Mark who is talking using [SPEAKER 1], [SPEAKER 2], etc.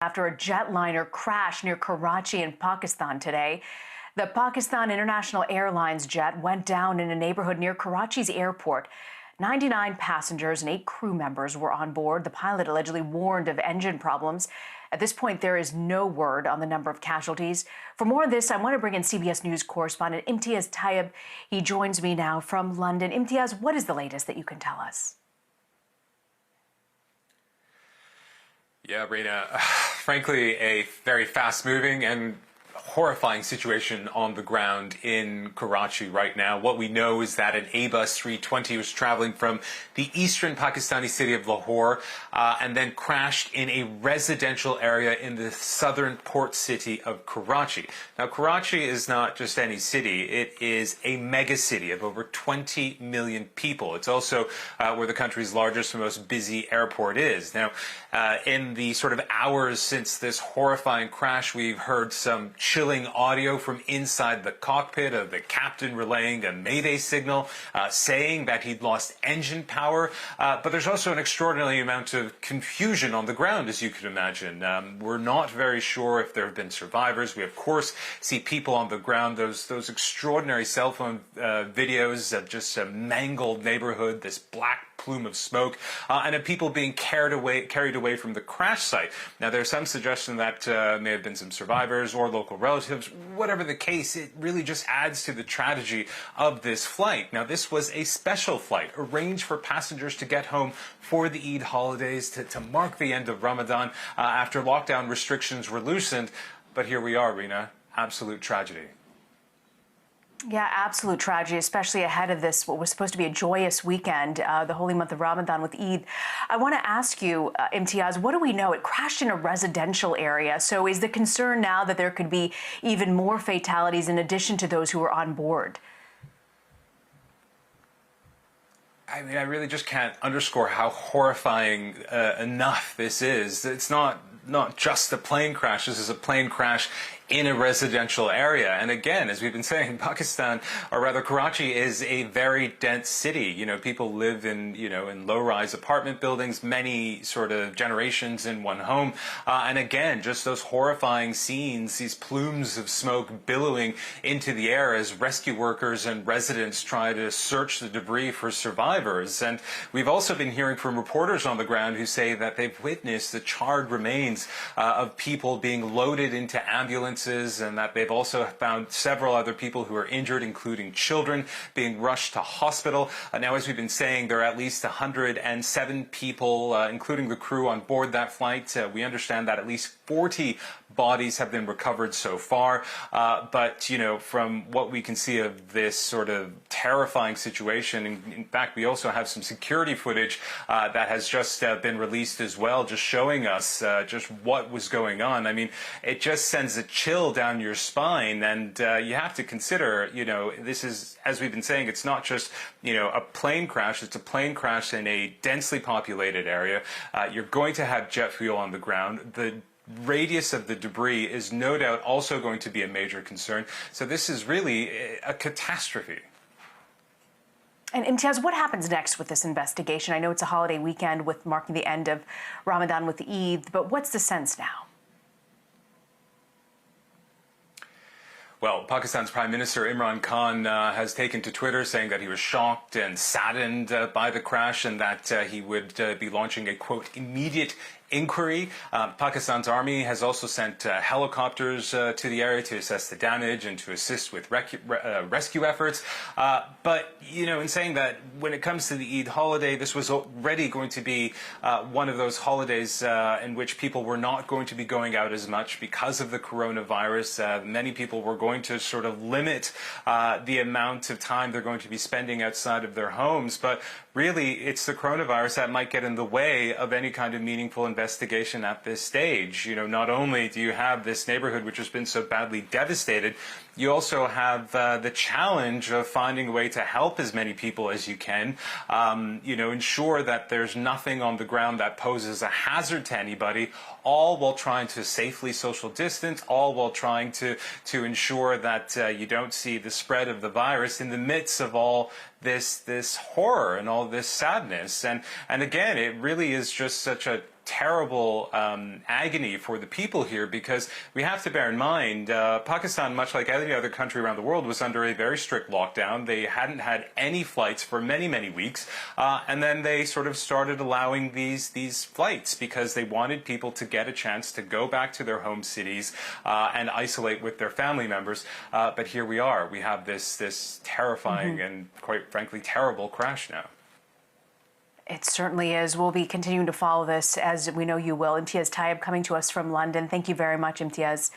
[SPEAKER 1] After a jetliner crashed near Karachi in Pakistan today. The Pakistan International Airlines jet went down in a neighborhood near Karachi's airport. 99 passengers and 8 crew members were on board. The pilot allegedly warned of engine problems. At this point, there is no word on the number of casualties. For more on this, I want to bring in CBS News correspondent Imtiaz Tyab. He joins me now from London. Imtiaz, what is the latest that you can tell us?
[SPEAKER 2] Yeah, Rena, frankly, a very fast-moving and horrifying situation on the ground in Karachi right now. What we know is that an Airbus A320 was traveling from the eastern Pakistani city of Lahore and then crashed in a residential area in the southern port city of Karachi. Now, Karachi is not just any city. It is a mega city of over 20 million people. It's also where the country's largest and most busy airport is. Now, in the sort of hours since this horrifying crash, we've heard some chilling audio from inside the cockpit of the captain relaying a mayday signal, saying that he'd lost engine power. But there's also an extraordinary amount of confusion on the ground, as you can imagine. We're not very sure if there have been survivors. We, of course, see people on the ground, those extraordinary cell phone videos of just a mangled neighborhood, this black plume of smoke, and of people being carried away from the crash site. Now, there's some suggestion that may have been some survivors or local relatives. Whatever the case, it really just adds to the tragedy of this flight. Now, this was a special flight arranged for passengers to get home for the Eid holidays to mark the end of Ramadan after lockdown restrictions were loosened. But here we are, Rena. Absolute tragedy.
[SPEAKER 1] Yeah, absolute tragedy, especially ahead of this, what was supposed to be a joyous weekend, the holy month of Ramadan with Eid. I want to ask you, Imtiaz, what do we know? It crashed in a residential area. So is the concern now that there could be even more fatalities in addition to those who were on board?
[SPEAKER 2] I mean, I really just can't underscore how horrifying enough this is. It's not just a plane crash. This is a plane crash in a residential area. And again, as we've been saying, Pakistan, or rather Karachi, is a very dense city. You know, people live in, in low-rise apartment buildings, many sort of generations in one home. And again, just those horrifying scenes, these plumes of smoke billowing into the air as rescue workers and residents try to search the debris for survivors. And we've also been hearing from reporters on the ground who say that they've witnessed the charred remains of people being loaded into ambulances, and that they've also found several other people who are injured, including children, being rushed to hospital. Now, as we've been saying, there are at least 107 people, including the crew on board that flight. We understand that at least 40 bodies have been recovered so far. But, from what we can see of this sort of terrifying situation, in fact, we also have some security footage that has just been released as well, just showing us just what was going on. I mean, it just sends a chill down your spine, and you have to consider, this is, as we've been saying, it's not just, a plane crash. It's a plane crash in a densely populated area. You're going to have jet fuel on the ground. The radius of the debris is no doubt also going to be a major concern. So this is really a catastrophe.
[SPEAKER 1] And Imtiaz, what happens next with this investigation? I know it's a holiday weekend with marking the end of Ramadan with Eid, but what's the sense now?
[SPEAKER 2] Well, Pakistan's Prime Minister Imran Khan has taken to Twitter saying that he was shocked and saddened by the crash and that he would be launching a, quote, immediate inquiry. Pakistan's army has also sent helicopters to the area to assess the damage and to assist with rescue efforts. But, in saying that, when it comes to the Eid holiday, this was already going to be one of those holidays in which people were not going to be going out as much because of the coronavirus. Many people were going to sort of limit the amount of time they're going to be spending outside of their homes. But really, it's the coronavirus that might get in the way of any kind of meaningful investigation at this stage. Not only do you have this neighborhood which has been so badly devastated, you also have the challenge of finding a way to help as many people as you can, ensure that there's nothing on the ground that poses a hazard to anybody, all while trying to safely social distance, all while trying to ensure that you don't see the spread of the virus in the midst of all this horror and all this sadness. And again, it really is just such a terrible agony for the people here, because we have to bear in mind Pakistan, much like any other country around the world, was under a very strict lockdown. They hadn't had any flights for many, many weeks, and then they sort of started allowing these flights because they wanted people to get a chance to go back to their home cities and isolate with their family members. But here we are. We have this terrifying and, quite frankly, terrible crash now.
[SPEAKER 1] It certainly is. We'll be continuing to follow this, as we know you will. Imtiaz Tyab coming to us from London. Thank you very much, Imtiaz.